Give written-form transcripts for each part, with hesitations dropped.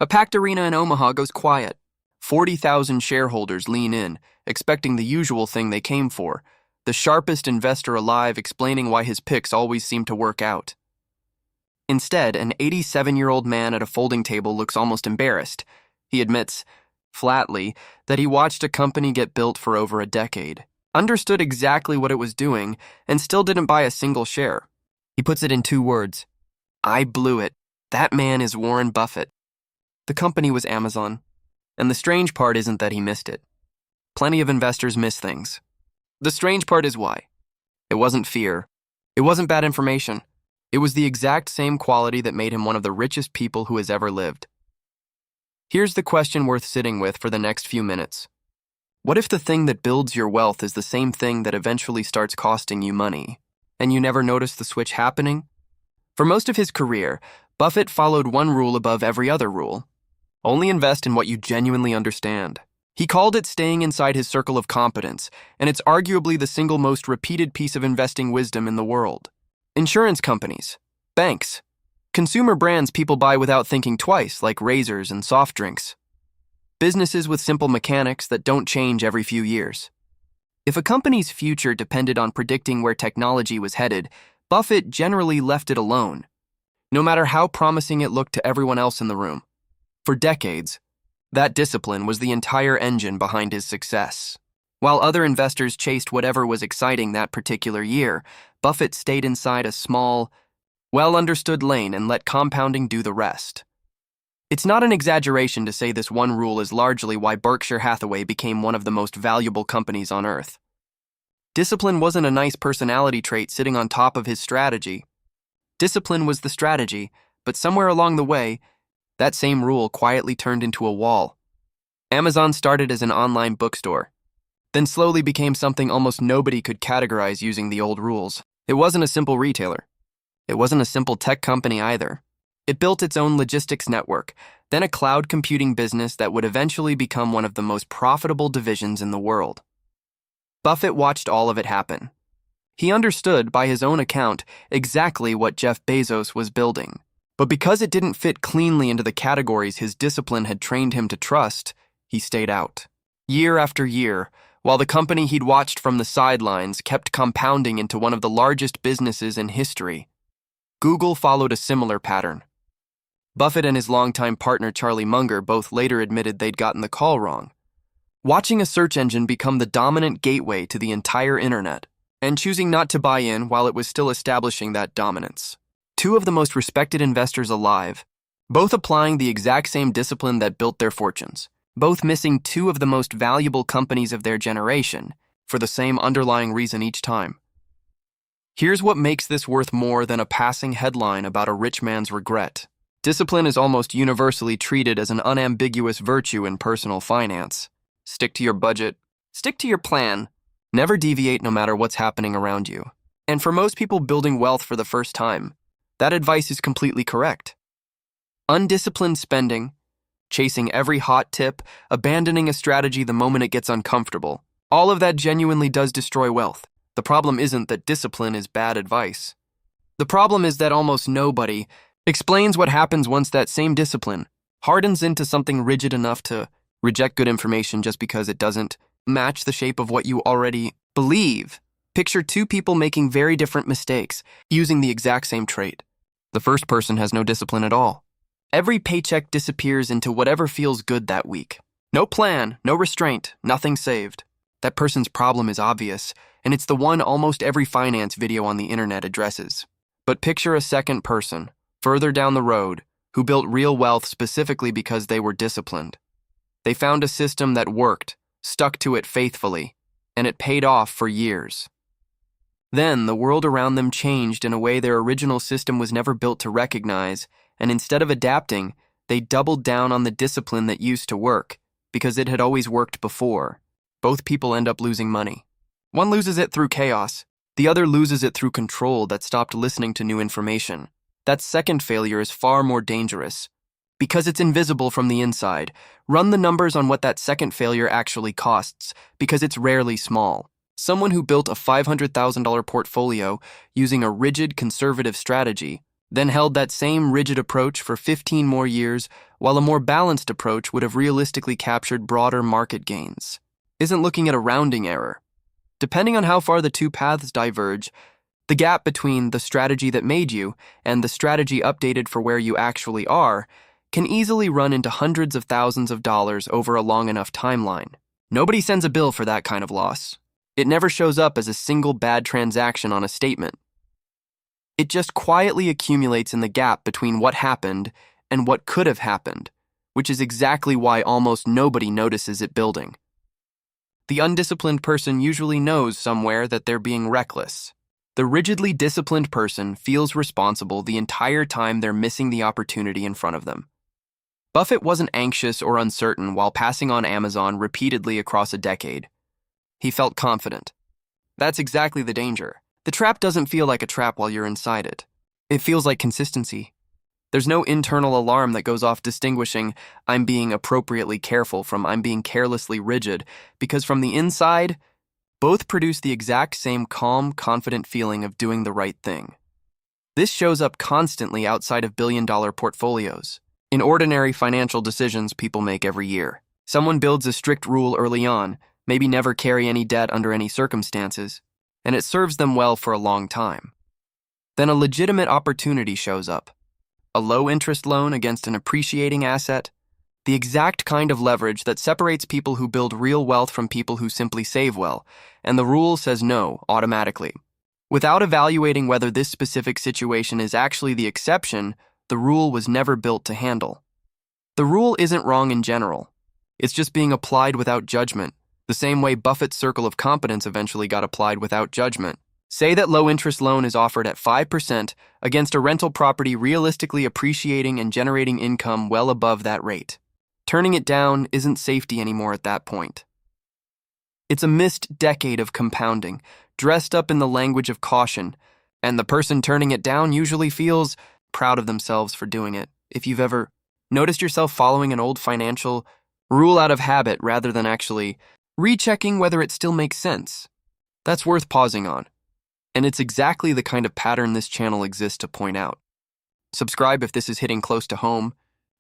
A packed arena in Omaha goes quiet. 40,000 shareholders lean in, expecting the usual thing they came for, the sharpest investor alive explaining why his picks always seem to work out. Instead, an 87-year-old man at a folding table looks almost embarrassed. He admits, flatly, that he watched a company get built for over a decade, understood exactly what it was doing, and still didn't buy a single share. He puts it in 2 words. I blew it. That man is Warren Buffett. The company was Amazon. And the strange part isn't that he missed it. Plenty of investors miss things. The strange part is why. It wasn't fear. It wasn't bad information. It was the exact same quality that made him one of the richest people who has ever lived. Here's the question worth sitting with for the next few minutes. What if the thing that builds your wealth is the same thing that eventually starts costing you money, and you never notice the switch happening? For most of his career, Buffett followed one rule above every other rule. Only invest in what you genuinely understand. He called it staying inside his circle of competence, and it's arguably the single most repeated piece of investing wisdom in the world. Insurance companies, banks, consumer brands people buy without thinking twice, like razors and soft drinks. Businesses with simple mechanics that don't change every few years. If a company's future depended on predicting where technology was headed, Buffett generally left it alone, no matter how promising it looked to everyone else in the room. For decades, that discipline was the entire engine behind his success. While other investors chased whatever was exciting that particular year, Buffett stayed inside a small, well-understood lane and let compounding do the rest. It's not an exaggeration to say this one rule is largely why Berkshire Hathaway became one of the most valuable companies on earth. Discipline wasn't a nice personality trait sitting on top of his strategy. Discipline was the strategy, but somewhere along the way, that same rule quietly turned into a wall. Amazon started as an online bookstore, then slowly became something almost nobody could categorize using the old rules. It wasn't a simple retailer. It wasn't a simple tech company either. It built its own logistics network, then a cloud computing business that would eventually become one of the most profitable divisions in the world. Buffett watched all of it happen. He understood, by his own account, exactly what Jeff Bezos was building. But because it didn't fit cleanly into the categories his discipline had trained him to trust, he stayed out. Year after year, while the company he'd watched from the sidelines kept compounding into one of the largest businesses in history, Google followed a similar pattern. Buffett and his longtime partner Charlie Munger both later admitted they'd gotten the call wrong. Watching a search engine become the dominant gateway to the entire internet, and choosing not to buy in while it was still establishing that dominance. 2 of the most respected investors alive, both applying the exact same discipline that built their fortunes, both missing 2 of the most valuable companies of their generation for the same underlying reason each time. Here's what makes this worth more than a passing headline about a rich man's regret. Discipline is almost universally treated as an unambiguous virtue in personal finance. Stick to your budget. Stick to your plan. Never deviate no matter what's happening around you. And for most people building wealth for the first time, that advice is completely correct. Undisciplined spending, chasing every hot tip, abandoning a strategy the moment it gets uncomfortable, all of that genuinely does destroy wealth. The problem isn't that discipline is bad advice. The problem is that almost nobody explains what happens once that same discipline hardens into something rigid enough to reject good information just because it doesn't match the shape of what you already believe. Picture 2 people making very different mistakes, using the exact same trait. The first person has no discipline at all. Every paycheck disappears into whatever feels good that week. No plan, no restraint, nothing saved. That person's problem is obvious, and it's the one almost every finance video on the internet addresses. But picture a second person, further down the road, who built real wealth specifically because they were disciplined. They found a system that worked, stuck to it faithfully, and it paid off for years. Then, the world around them changed in a way their original system was never built to recognize, and instead of adapting, they doubled down on the discipline that used to work, because it had always worked before. Both people end up losing money. One loses it through chaos, the other loses it through control that stopped listening to new information. That second failure is far more dangerous. Because it's invisible from the inside, run the numbers on what that second failure actually costs, because it's rarely small. Someone who built a $500,000 portfolio using a rigid conservative strategy then held that same rigid approach for 15 more years, while a more balanced approach would have realistically captured broader market gains. Isn't looking at a rounding error. Depending on how far the two paths diverge, the gap between the strategy that made you and the strategy updated for where you actually are can easily run into hundreds of thousands of dollars over a long enough timeline. Nobody sends a bill for that kind of loss. It never shows up as a single bad transaction on a statement. It just quietly accumulates in the gap between what happened and what could have happened, which is exactly why almost nobody notices it building. The undisciplined person usually knows somewhere that they're being reckless. The rigidly disciplined person feels responsible the entire time they're missing the opportunity in front of them. Buffett wasn't anxious or uncertain while passing on Amazon repeatedly across a decade. He felt confident. That's exactly the danger. The trap doesn't feel like a trap while you're inside it. It feels like consistency. There's no internal alarm that goes off distinguishing I'm being appropriately careful from I'm being carelessly rigid, because from the inside, both produce the exact same calm, confident feeling of doing the right thing. This shows up constantly outside of billion-dollar portfolios. In ordinary financial decisions people make every year, someone builds a strict rule early on, maybe never carry any debt under any circumstances, and it serves them well for a long time. Then a legitimate opportunity shows up. A low-interest loan against an appreciating asset, the exact kind of leverage that separates people who build real wealth from people who simply save well, and the rule says no automatically. Without evaluating whether this specific situation is actually the exception, the rule was never built to handle. The rule isn't wrong in general. It's just being applied without judgment, the same way Buffett's circle of competence eventually got applied without judgment. Say that low-interest loan is offered at 5% against a rental property realistically appreciating and generating income well above that rate. Turning it down isn't safety anymore at that point. It's a missed decade of compounding, dressed up in the language of caution, and the person turning it down usually feels proud of themselves for doing it. If you've ever noticed yourself following an old financial rule out of habit rather than actually rechecking whether it still makes sense, that's worth pausing on. And it's exactly the kind of pattern this channel exists to point out. Subscribe if this is hitting close to home,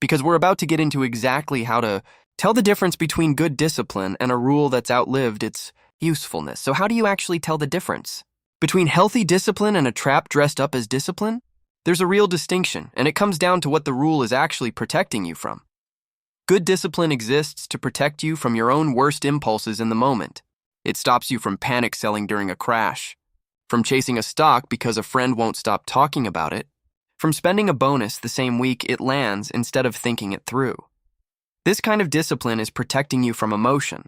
because we're about to get into exactly how to tell the difference between good discipline and a rule that's outlived its usefulness. So how do you actually tell the difference between healthy discipline and a trap dressed up as discipline? There's a real distinction, and it comes down to what the rule is actually protecting you from. Good discipline exists to protect you from your own worst impulses in the moment. It stops you from panic selling during a crash, from chasing a stock because a friend won't stop talking about it, from spending a bonus the same week it lands instead of thinking it through. This kind of discipline is protecting you from emotion,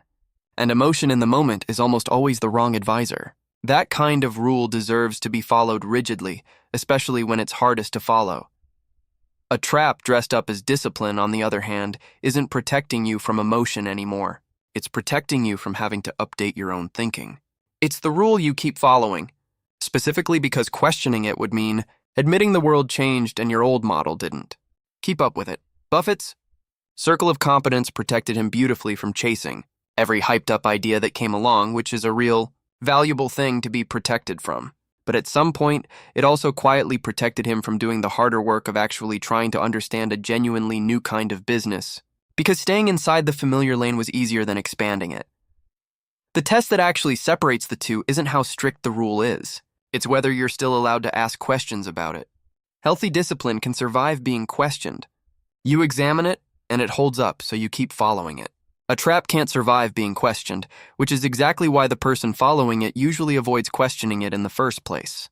and emotion in the moment is almost always the wrong advisor. That kind of rule deserves to be followed rigidly, especially when it's hardest to follow. A trap dressed up as discipline, on the other hand, isn't protecting you from emotion anymore. It's protecting you from having to update your own thinking. It's the rule you keep following, specifically because questioning it would mean admitting the world changed and your old model didn't. Keep up with it. Buffett's circle of competence protected him beautifully from chasing every hyped-up idea that came along, which is a real, valuable thing to be protected from. But at some point, it also quietly protected him from doing the harder work of actually trying to understand a genuinely new kind of business, because staying inside the familiar lane was easier than expanding it. The test that actually separates the two isn't how strict the rule is. It's whether you're still allowed to ask questions about it. Healthy discipline can survive being questioned. You examine it, and it holds up, so you keep following it. A trap can't survive being questioned, which is exactly why the person following it usually avoids questioning it in the first place.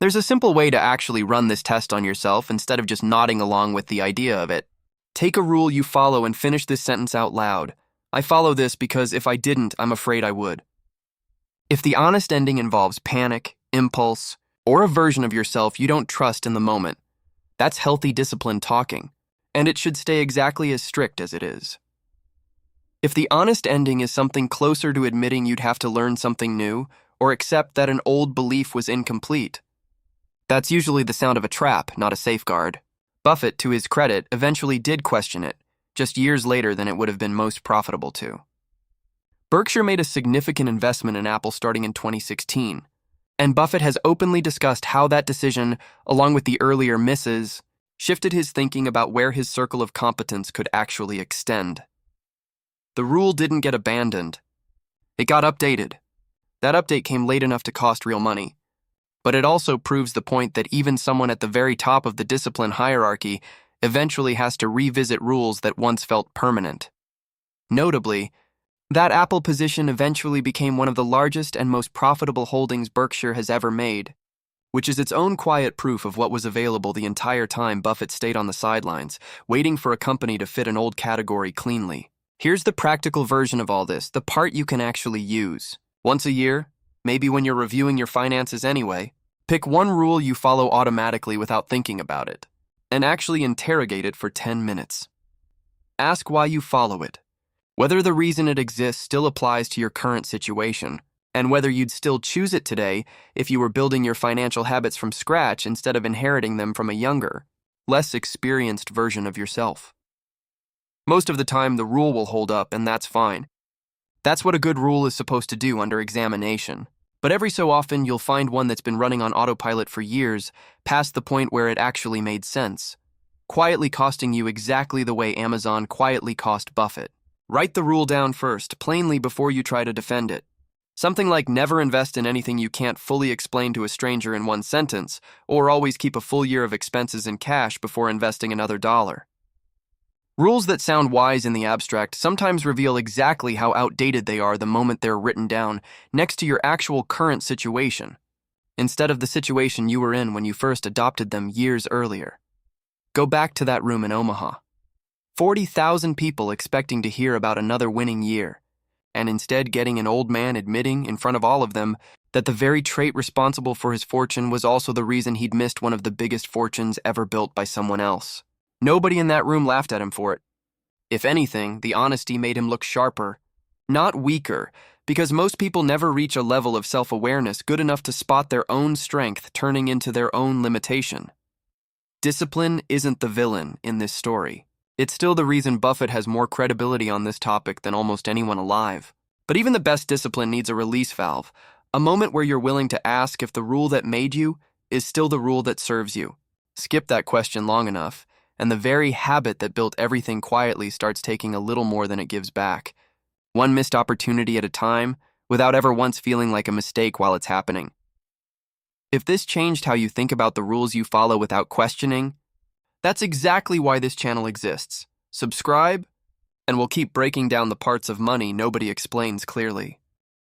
There's a simple way to actually run this test on yourself instead of just nodding along with the idea of it. Take a rule you follow and finish this sentence out loud. I follow this because if I didn't, I'm afraid I would. If the honest ending involves panic, impulse, or a version of yourself you don't trust in the moment, that's healthy discipline talking, and it should stay exactly as strict as it is. If the honest ending is something closer to admitting you'd have to learn something new or accept that an old belief was incomplete, that's usually the sound of a trap, not a safeguard. Buffett, to his credit, eventually did question it, just years later than it would have been most profitable to. Berkshire made a significant investment in Apple starting in 2016, And Buffett has openly discussed how that decision, along with the earlier misses, shifted his thinking about where his circle of competence could actually extend. The rule didn't get abandoned. It got updated. That update came late enough to cost real money. But it also proves the point that even someone at the very top of the discipline hierarchy eventually has to revisit rules that once felt permanent. Notably, that Apple position eventually became one of the largest and most profitable holdings Berkshire has ever made, which is its own quiet proof of what was available the entire time Buffett stayed on the sidelines, waiting for a company to fit an old category cleanly. Here's the practical version of all this, the part you can actually use. Once a year, maybe when you're reviewing your finances anyway, pick one rule you follow automatically without thinking about it, and actually interrogate it for 10 minutes. Ask why you follow it, whether the reason it exists still applies to your current situation, and whether you'd still choose it today if you were building your financial habits from scratch instead of inheriting them from a younger, less experienced version of yourself. Most of the time, the rule will hold up, and that's fine. That's what a good rule is supposed to do under examination. But every so often, you'll find one that's been running on autopilot for years, past the point where it actually made sense, quietly costing you exactly the way Amazon quietly cost Buffett. Write the rule down first, plainly before you try to defend it. Something like never invest in anything you can't fully explain to a stranger in one sentence, or always keep a full year of expenses in cash before investing another dollar. Rules that sound wise in the abstract sometimes reveal exactly how outdated they are the moment they're written down next to your actual current situation, instead of the situation you were in when you first adopted them years earlier. Go back to that room in Omaha. 40,000 people expecting to hear about another winning year, and instead getting an old man admitting in front of all of them that the very trait responsible for his fortune was also the reason he'd missed one of the biggest fortunes ever built by someone else. Nobody in that room laughed at him for it. If anything, the honesty made him look sharper, not weaker, because most people never reach a level of self-awareness good enough to spot their own strength turning into their own limitation. Discipline isn't the villain in this story. It's still the reason Buffett has more credibility on this topic than almost anyone alive. But even the best discipline needs a release valve, a moment where you're willing to ask if the rule that made you is still the rule that serves you. Skip that question long enough, and the very habit that built everything quietly starts taking a little more than it gives back. One missed opportunity at a time, without ever once feeling like a mistake while it's happening. If this changed how you think about the rules you follow without questioning, that's exactly why this channel exists. Subscribe, and we'll keep breaking down the parts of money nobody explains clearly.